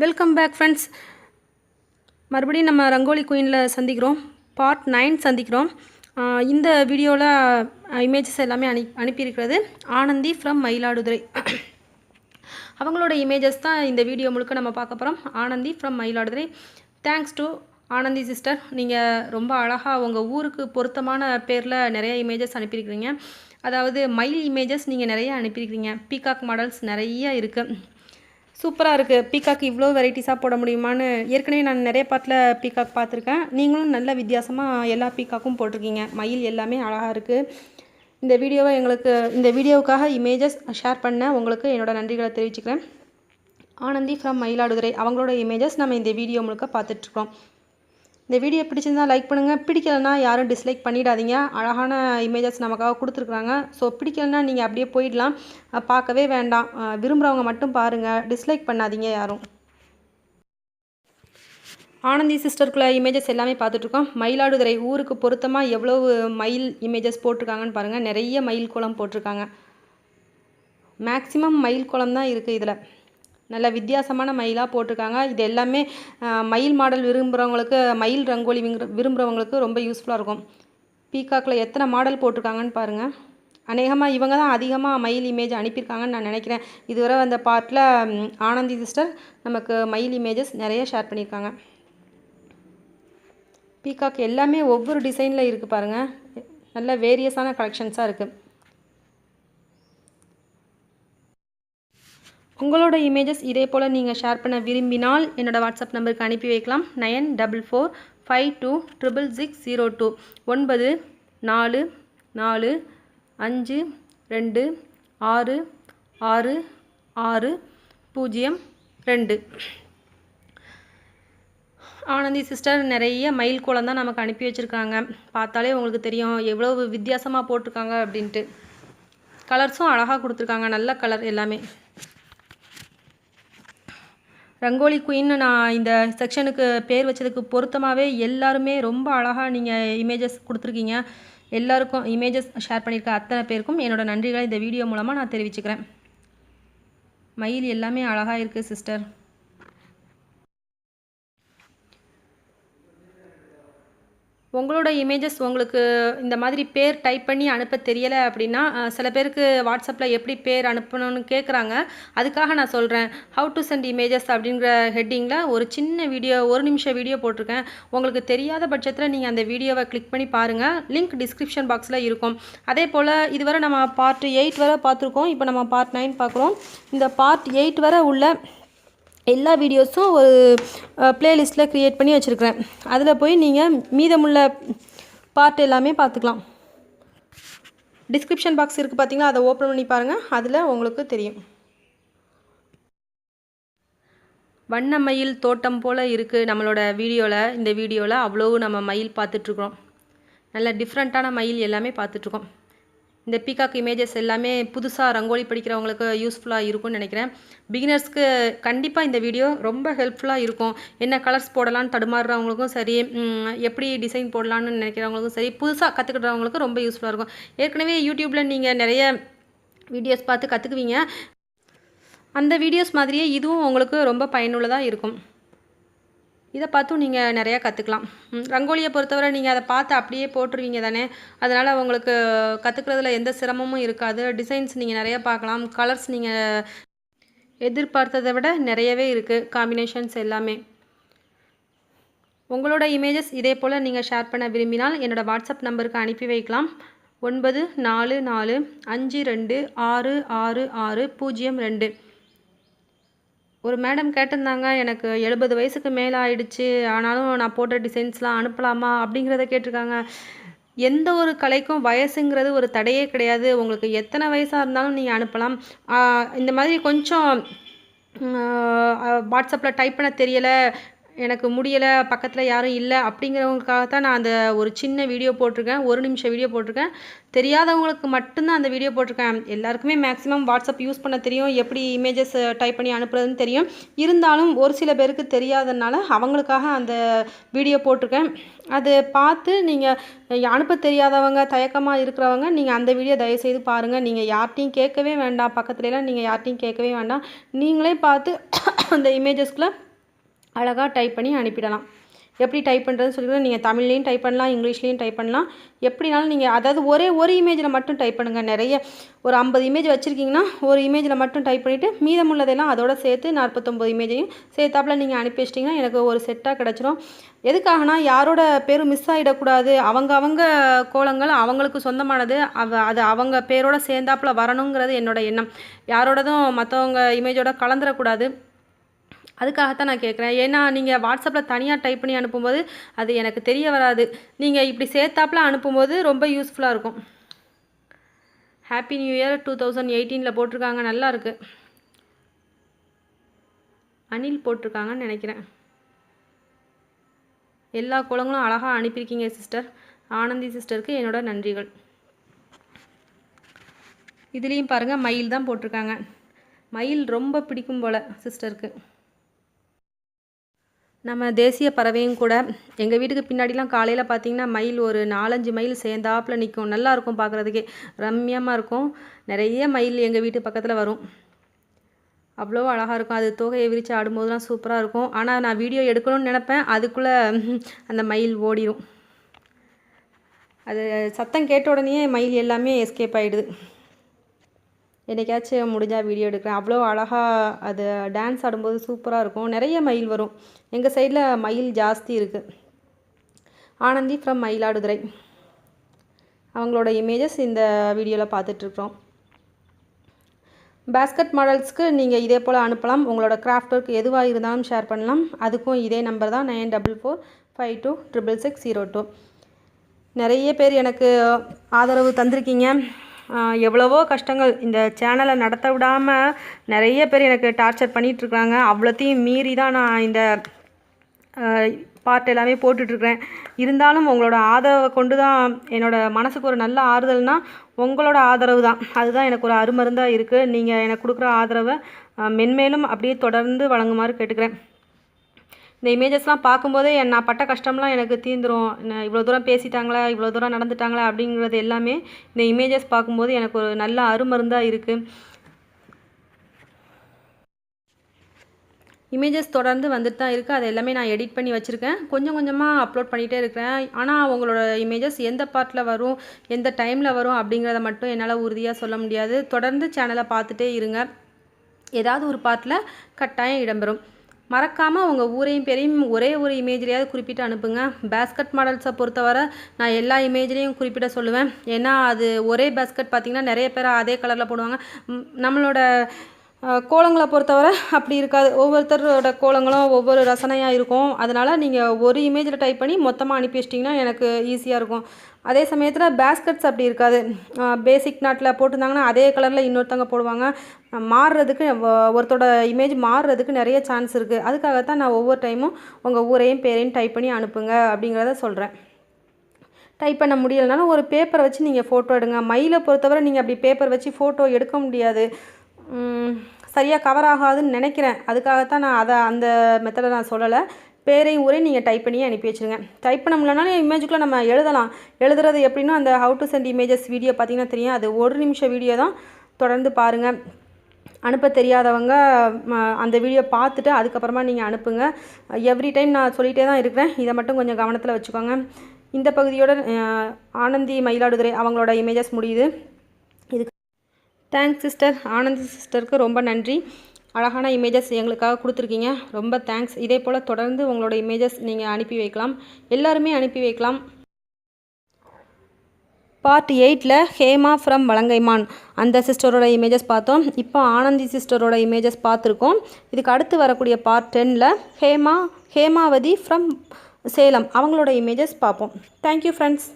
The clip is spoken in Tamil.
Welcome back friends. மறுபடியும் நம்ம ரங்கோலி குயினில் சந்திக்கிறோம். பார்ட் 9 சந்திக்கிறோம். இந்த வீடியோவில் இமேஜஸ் எல்லாமே அனுப்பியிருக்கிறது ஆனந்தி ஃப்ரம் மயிலாடுதுறை. அவங்களோட இமேஜஸ் தான் இந்த வீடியோ முழுக்க நம்ம பார்க்க போகிறோம். Anandhi from Mayiladuthurai. Thanks to Anandhi sister. நீங்கள் ரொம்ப அழகாக உங்கள் ஊருக்கு பொருத்தமான பேரில் நிறைய இமேஜஸ் அனுப்பியிருக்கிறீங்க. அதாவது மயில் இமேஜஸ் நீங்கள் நிறைய அனுப்பியிருக்கிறீங்க. பீகாக் மாடல்ஸ் நிறைய இருக்குது. சூப்பராக இருக்குது. பீகாக் இவ்வளோ வெரைட்டிஸாக போட முடியுமான்னு ஏற்கனவே நான் நிறைய பாட்டில் பீகாக் பார்த்துருக்கேன். நீங்களும் நல்ல வித்தியாசமாக எல்லா பீகாக்கும் போட்டிருக்கீங்க. மயில் எல்லாமே அழகாக இருக்குது. இந்த வீடியோவுக்காக இமேஜஸ் ஷேர் பண்ண உங்களுக்கு என்னோடய நன்றிகளை தெரிவிச்சுக்கிறேன். ஆனந்தி ஃப்ரம் மயிலாடுதுறை அவங்களோட இமேஜஸ் நம்ம இந்த வீடியோ முழுக்க பார்த்துட்ருக்கோம். இந்த வீடியோ பிடிச்சிருந்தால் லைக் பண்ணுங்கள். பிடிக்கலைன்னா யாரும் டிஸ்லைக் பண்ணிடாதீங்க. அழகான இமேஜஸ் நமக்காக கொடுத்துருக்குறாங்க. ஸோ பிடிக்கலைன்னா நீங்கள் அப்படியே போயிடலாம், பார்க்கவே வேண்டாம். விரும்புகிறவங்க மட்டும் பாருங்கள், டிஸ்லைக் பண்ணாதீங்க யாரும். ஆனந்தி சிஸ்டருக்குள்ள இமேஜஸ் எல்லாமே பார்த்துட்ருக்கோம். மயிலாடுதுறை ஊருக்கு பொருத்தமாக எவ்வளவு மயில் இமேஜஸ் போட்டிருக்காங்கன்னு பாருங்கள். நிறைய மயில் கோலம் போட்டிருக்காங்க. மேக்ஸிமம் மயில் கோலம் தான் இருக்குது. இதில் நல்ல வித்தியாசமான மயிலாக போட்டிருக்காங்க. இது எல்லாமே மயில் மாடல் விரும்புகிறவங்களுக்கு, மயில் ரங்கோலி விரும்புகிறவங்களுக்கு ரொம்ப யூஸ்ஃபுல்லாக இருக்கும். பீகாக்கில் எத்தனை மாடல் போட்டிருக்காங்கன்னு பாருங்கள். அநேகமாக இவங்க தான் அதிகமாக மயில் இமேஜ் அனுப்பியிருக்காங்கன்னு நான் நினைக்கிறேன். இதுவரை அந்த பார்ட்டில் ஆனந்தி சிஸ்டர் நமக்கு மயில் இமேஜஸ் நிறைய ஷேர் பண்ணியிருக்காங்க. பீகாக் எல்லாமே ஒவ்வொரு டிசைனில் இருக்குது பாருங்கள். நல்ல வேரியஸான கலெக்ஷன்ஸாக இருக்குது. உங்களோட இமேஜஸ் இதே போல் நீங்கள் ஷேர் பண்ண விரும்பினால் என்னோடய வாட்ஸ்அப் நம்பருக்கு அனுப்பி வைக்கலாம். 9445266602 9452666602. ஆனந்தி சிஸ்டர் நிறைய மயில் கோலம் தான் நமக்கு அனுப்பி வச்சுருக்காங்க. பார்த்தாலே உங்களுக்கு தெரியும் எவ்வளவு வித்தியாசமாக போட்டிருக்காங்க அப்படின்ட்டு. கலர்ஸும் அழகாக கொடுத்துருக்காங்க. நல்ல கலர் எல்லாமே. ரங்கோலி குயின்னு நான் இந்த செக்ஷனுக்கு பேர் வச்சதுக்கு பொருத்தமாகவே எல்லாருமே ரொம்ப அழகாக நீங்கள் இமேஜஸ் கொடுத்துருக்கீங்க. எல்லாருக்கும் இமேஜஸ் ஷேர் பண்ணியிருக்க அத்தனை பேருக்கும் என்னோடய நன்றிகளை இந்த வீடியோ மூலமாக நான் தெரிவிச்சுக்கிறேன். மயில் எல்லாமே அழகாக இருக்குது சிஸ்டர். உங்களோட இமேஜஸ் உங்களுக்கு இந்த மாதிரி பேர் டைப் பண்ணி அனுப்ப தெரியலை அப்படின்னா, சில பேருக்கு வாட்ஸ்அப்பில் எப்படி பேர் அனுப்பணும்னு கேட்குறாங்க. அதுக்காக நான் சொல்கிறேன். ஹவு டு சென்ட் இமேஜஸ் அப்படிங்கிற ஹெட்டிங்கில் ஒரு சின்ன வீடியோ, 1 நிமிஷம் வீடியோ போட்டிருக்கேன். உங்களுக்கு தெரியாத பட்சத்தில் நீங்கள் அந்த வீடியோவை கிளிக் பண்ணி பாருங்கள். லிங்க் டிஸ்கிரிப்ஷன் பாக்ஸில் இருக்கும். அதே போல் இதுவரை நம்ம பார்ட் 8 வரை பார்த்துருக்கோம். இப்போ நம்ம பார்ட் 9 பார்க்குறோம். இந்த பார்ட் 8 வரை உள்ள எல்லா வீடியோஸும் ஒரு ப்ளேலிஸ்ட்டில் க்ரியேட் பண்ணி வச்சுருக்கிறேன். அதில் போய் நீங்கள் மீதமுள்ள பார்ட் எல்லாமே பார்த்துக்கலாம். டிஸ்கிரிப்ஷன் பாக்ஸ் இருக்குது பார்த்தீங்களா, அதை ஓப்பன் பண்ணி பாருங்கள். அதில் உங்களுக்கு தெரியும். வண்ண மயில் தோட்டம் போல் இருக்குது நம்மளோட வீடியோவில். இந்த வீடியோவில் அவ்வளோ நம்ம மயில் பார்த்துட்ருக்குறோம். நல்ல டிஃப்ரெண்ட்டான மயில் எல்லாமே பார்த்துட்ருக்கோம். இந்த பீகாக் இமேஜஸ் எல்லாமே புதுசாக ரங்கோலி படிக்கிறவங்களுக்கு யூஸ்ஃபுல்லாக இருக்கும்னு நினைக்கிறேன். பிகினர்ஸ்க்கு கண்டிப்பாக இந்த வீடியோ ரொம்ப ஹெல்ப்ஃபுல்லாக இருக்கும். என்ன கலர்ஸ் போடலான்னு தடுமாறுறவங்களுக்கும் சரி, எப்படி டிசைன் போடலான்னு நினைக்கிறவங்களுக்கும் சரி, புதுசாக கற்றுக்கிட்டவங்களுக்கும் ரொம்ப யூஸ்ஃபுல்லாக இருக்கும். ஏற்கனவே யூடியூப்பில் நீங்கள் நிறைய வீடியோஸ் பார்த்து கற்றுக்குவீங்க. அந்த வீடியோஸ் மாதிரியே இதுவும் உங்களுக்கு ரொம்ப பயனுள்ளதாக இருக்கும். இதை பார்த்தும் நீங்கள் நிறையா கற்றுக்கலாம். ரங்கோலியை பொறுத்தவரை நீங்கள் அதை பார்த்து அப்படியே போட்டுருவீங்க தானே. அதனால் உங்களுக்கு கற்றுக்கிறதுல எந்த சிரமமும் இருக்காது. டிசைன்ஸ் நீங்கள் நிறையா பார்க்கலாம். கலர்ஸ் நீங்கள் எதிர்பார்த்ததை விட நிறையவே இருக்குது. காம்பினேஷன்ஸ் எல்லாமே. உங்களோட இமேஜஸ் இதே போல் நீங்கள் ஷேர் பண்ண விரும்பினால் என்னோடய வாட்ஸ்அப் நம்பருக்கு அனுப்பி வைக்கலாம். 9445266602. ஒரு மேடம் கேட்டிருந்தாங்க, எனக்கு 70 வயசுக்கு மேலே ஆயிடுச்சு, ஆனாலும் நான் போட்ட டிசைன்ஸ்லாம் அனுப்பலாமா அப்படிங்கிறத கேட்டிருக்காங்க. எந்த ஒரு கலைக்கும் வயசுங்கிறது ஒரு தடையே கிடையாது. உங்களுக்கு எத்தனை வயசாக இருந்தாலும் நீங்கள் அனுப்பலாம். இந்த மாதிரி கொஞ்சம் வாட்ஸ்அப்பில் டைப் பண்ண தெரியலை, எனக்கு முடியலை, பக்கத்தில் யாரும் இல்லை அப்படிங்கிறவங்களுக்காக தான் நான் அந்த ஒரு சின்ன வீடியோ போட்டிருக்கேன். 1 நிமிஷம் வீடியோ போட்டிருக்கேன். தெரியாதவங்களுக்கு மட்டும்தான் அந்த வீடியோ போட்டிருக்கேன். எல்லாருக்குமே மேக்ஸிமம் வாட்ஸ்அப் யூஸ் பண்ண தெரியும், எப்படி இமேஜஸ் டைப் பண்ணி அனுப்புறதுன்னு தெரியும். இருந்தாலும் ஒரு சில பேருக்கு தெரியாதனால அவங்களுக்காக அந்த வீடியோ போட்டிருக்கேன். அது பார்த்து நீங்கள் அனுப்ப தெரியாதவங்க, தயக்கமாக இருக்கிறவங்க, நீங்கள் அந்த வீடியோ தயவுசெய்து பாருங்கள். நீங்கள் யார்ட்டையும் கேட்கவே வேண்டாம். பக்கத்துலலாம் நீங்கள் யார்ட்டையும் கேட்கவே வேண்டாம். நீங்களே பார்த்து அந்த இமேஜஸ்க்குள்ளே அழகாக டைப் பண்ணி அனுப்பிடலாம். எப்படி டைப் பண்ணுறதுன்னு சொல்லிக்கிறேன். நீங்கள் தமிழ்லேயும் டைப் பண்ணலாம், இங்கிலீஷ்லேயும் டைப் பண்ணலாம். எப்படினாலும் நீங்கள் அதாவது ஒரு இமேஜில் மட்டும் டைப் பண்ணுங்கள். நிறைய ஒரு 50 இமேஜ் வச்சுருக்கீங்கன்னா ஒரு இமேஜில் மட்டும் டைப் பண்ணிவிட்டு மீதமுள்ளதெல்லாம் அதோட சேர்த்து 49 இமேஜையும் சேர்த்தாப்பில் நீங்கள் அனுப்பி வச்சிட்டிங்கன்னா எனக்கு ஒரு செட்டாக கிடச்சிரும். எதுக்காகனா யாரோட பேரும் மிஸ் ஆகிடக்கூடாது. அவங்க கோலங்கள் அவங்களுக்கு சொந்தமானது. அது அவங்க பேரோட சேர்ந்தாப்பில் வரணுங்கிறது என்னோடய எண்ணம். யாரோடதும் மற்றவங்க இமேஜோட கலந்துடக்கூடாது. அதுக்காகத்தான் நான் கேட்குறேன். ஏன்னா நீங்கள் வாட்ஸ்அப்பில் தனியாக டைப் பண்ணி அனுப்பும்போது அது எனக்கு தெரிய வராது. நீங்கள் இப்படி சேர்த்தாப்பில் அனுப்பும்போது ரொம்ப யூஸ்ஃபுல்லாக இருக்கும். ஹாப்பி நியூ இயர் 2018 போட்டிருக்காங்க. நல்லா இருக்குது. அனில் போட்டிருக்காங்கன்னு நினைக்கிறேன். எல்லா கோலங்களும் அழகாக அனுப்பியிருக்கீங்க சிஸ்டர். ஆனந்தி சிஸ்டருக்கு என்னோட நன்றிகள். இதுலேயும் பாருங்கள் மயில் தான் போட்டிருக்காங்க. மயில் ரொம்ப பிடிக்கும் போல் சிஸ்டருக்கு. நம்ம தேசிய பறவையும் கூட. எங்கள் வீட்டுக்கு பின்னாடிலாம் காலையில் பார்த்திங்கன்னா மயில் ஒரு 4-5 மயில் சேர்ந்தாப்பில் நிற்கும். நல்லாயிருக்கும் பார்க்குறதுக்கே, ரம்மியமாக இருக்கும். நிறைய மயில் எங்கள் வீட்டு பக்கத்தில் வரும். அவ்வளோ அழகாக இருக்கும். அது தோகையை விரித்து ஆடும்போதுலாம் சூப்பராக இருக்கும். ஆனால் நான் வீடியோ எடுக்கணும்னு நினப்பேன், அதுக்குள்ளே அந்த மயில் ஓடிடும். அது சத்தம் கேட்ட உடனே மயில் எல்லாமே எஸ்கேப் ஆகிடுது. என்னைக்காச்சும் முடிஞ்சால் வீடியோ எடுக்கிறேன். அவ்வளோ அழகாக அது டான்ஸ் ஆடும்போது சூப்பராக இருக்கும். நிறைய மயில் வரும். எங்கள் சைடில் மயில் ஜாஸ்தி இருக்குது. ஆனந்தி ஃப்ரம் மயிலாடுதுறை. அவங்களோட இமேஜஸ் இந்த வீடியோவில் பார்த்துட்ருக்குறோம். பேஸ்கட் மாடல்ஸ்க்கு நீங்கள் இதே போல் அனுப்பலாம். உங்களோட கிராஃப்ட் ஒர்க் எதுவாக இருந்தாலும் ஷேர் பண்ணலாம். அதுக்கும் இதே நம்பர் தான் 9445266602. நிறைய பேர் எனக்கு ஆதரவு தந்திருக்கீங்க. எவ்வளவோ கஷ்டங்கள் இந்த சேனலை நடத்த விடாமல் நிறைய பேர் எனக்கு டார்ச்சர் பண்ணிகிட்ருக்காங்க. அவ்வளோத்தையும் மீறி தான் நான் இந்த பார்ட் எல்லாமே போட்டுட்ருக்கிறேன். இருந்தாலும் உங்களோட ஆதரவை கொண்டு தான் என்னோடய மனசுக்கு ஒரு நல்ல ஆறுதல்னால் உங்களோட ஆதரவு தான். அதுதான் எனக்கு ஒரு அருமருந்தாக இருக்குது. நீங்கள் எனக்கு கொடுக்குற ஆதரவை மென்மேலும் அப்படியே தொடர்ந்து வழங்குமாறு கேட்டுக்கிறேன். இந்த இமேஜஸ்லாம் பார்க்கும்போதே நான் பட்ட கஷ்டம்லாம் எனக்கு தீர்ந்துடும். இவ்வளோ தூரம் பேசிட்டாங்களா, இவ்வளோ தூரம் நடந்துட்டாங்களா அப்படிங்கிறது எல்லாமே இந்த இமேஜஸ் பார்க்கும்போது எனக்கு ஒரு நல்ல அருமருந்தாக இருக்குது. இமேஜஸ் தொடர்ந்து வந்துட்டு தான் இருக்குது. அது எல்லாமே நான் எடிட் பண்ணி வச்சுருக்கேன். கொஞ்சம் கொஞ்சமாக அப்லோட் பண்ணிகிட்டே இருக்கிறேன். ஆனால் உங்களோட இமேஜஸ் எந்த பார்ட்டில் வரும், எந்த டைமில் வரும் அப்படிங்கிறத மட்டும் என்னால் உறுதியாக சொல்ல முடியாது. தொடர்ந்து சேனலை பார்த்துட்டே இருங்க. ஏதாவது ஒரு பார்ட்டில் கட்டாயம் இடம்பெறும். மறக்காமல் உங்கள் ஊரையும் பேரையும் ஒரே ஒரு இமேஜ்லேயாவது குறிப்பிட்டு அனுப்புங்க. பேஸ்கட் மாடல்ஸை பொறுத்தவரை நான் எல்லா இமேஜ்லேயும் குறிப்பிட சொல்லுவேன். ஏன்னா அது ஒரே பேஸ்கட் பார்த்திங்கன்னா நிறைய பேர் அதே கலரில் போடுவாங்க. நம்மளோட கோலங்களை பொறுத்தவரை அப்படி இருக்காது. ஒவ்வொருத்தரோட கோலங்களும் ஒவ்வொரு ரசனையாக இருக்கும். அதனால் நீங்கள் ஒரு இமேஜில் டைப் பண்ணி மொத்தமாக அனுப்பி வச்சிட்டிங்கன்னா எனக்கு ஈஸியாக இருக்கும். அதே சமயத்தில் பேஸ்கட்ஸ் அப்படி இருக்காது. பேசிக் நாட்டில் போட்டிருந்தாங்கன்னா அதே கலரில் இன்னொருத்தவங்க போடுவாங்க. மாறுறதுக்கு ஒருத்தரோட இமேஜ் மாறுறதுக்கு நிறைய சான்ஸ் இருக்குது. அதுக்காகத்தான் நான் ஒவ்வொரு டைமும் உங்கள் ஊரையும் பேரையும் டைப் பண்ணி அனுப்புங்க அப்படிங்கிறத சொல்கிறேன். டைப் பண்ண முடியலைனாலும் ஒரு பேப்பரை வச்சு நீங்கள் ஃபோட்டோ எடுங்க. மயிலை பொறுத்தவரை நீங்கள் அப்படி பேப்பர் வச்சு ஃபோட்டோ எடுக்க முடியாது. சரியாக கவர் ஆகாதுன்னு நினைக்கிறேன். அதுக்காகத்தான் நான் அந்த மெத்தடை நான் சொல்லலை. பேரையும் ஊரையும் நீங்கள் டைப் பண்ணி அனுப்பி வச்சுருங்க. டைப் பண்ண முடியலனாலும் இமேஜுக்குள்ளே நம்ம எழுதலாம். எழுதுறது எப்படின்னா அந்த how to send images video பார்த்திங்கன்னா தெரியும். அது 1 நிமிஷம் வீடியோ தான். தொடர்ந்து பாருங்கள். அனுப்ப தெரியாதவங்க அந்த வீடியோ பார்த்துட்டு அதுக்கப்புறமா நீங்கள் அனுப்புங்க. எவ்ரி டைம் நான் சொல்லிகிட்டே தான் இருக்கிறேன். இதை மட்டும் கொஞ்சம் கவனத்தில் வச்சுக்கோங்க. இந்த பகுதியோட ஆனந்தி மயிலாடுதுறை அவங்களோட இமேஜஸ் முடியுது. இதுக்கு தேங்க்ஸ் சிஸ்டர். ஆனந்தி சிஸ்டருக்கு ரொம்ப நன்றி. அழகான இமேஜஸ் எங்களுக்காக கொடுத்துருக்கீங்க. ரொம்ப தேங்க்ஸ். இதே போல் தொடர்ந்து உங்களோட இமேஜஸ் நீங்கள் அனுப்பி வைக்கலாம். எல்லாருமே அனுப்பி வைக்கலாம். பார்ட் 8ல் ஹேமா ஃப்ரம் வலங்கைமான் அந்த சிஸ்டரோட இமேஜஸ் பார்த்தோம். இப்போ ஆனந்தி சிஸ்டரோட இமேஜஸ் பார்த்துருக்கோம். இதுக்கு அடுத்து வரக்கூடிய பார்ட் 10ல் ஹேமாவதி ஃப்ரம் சேலம் அவங்களோட இமேஜஸ் பார்ப்போம். Thank you friends.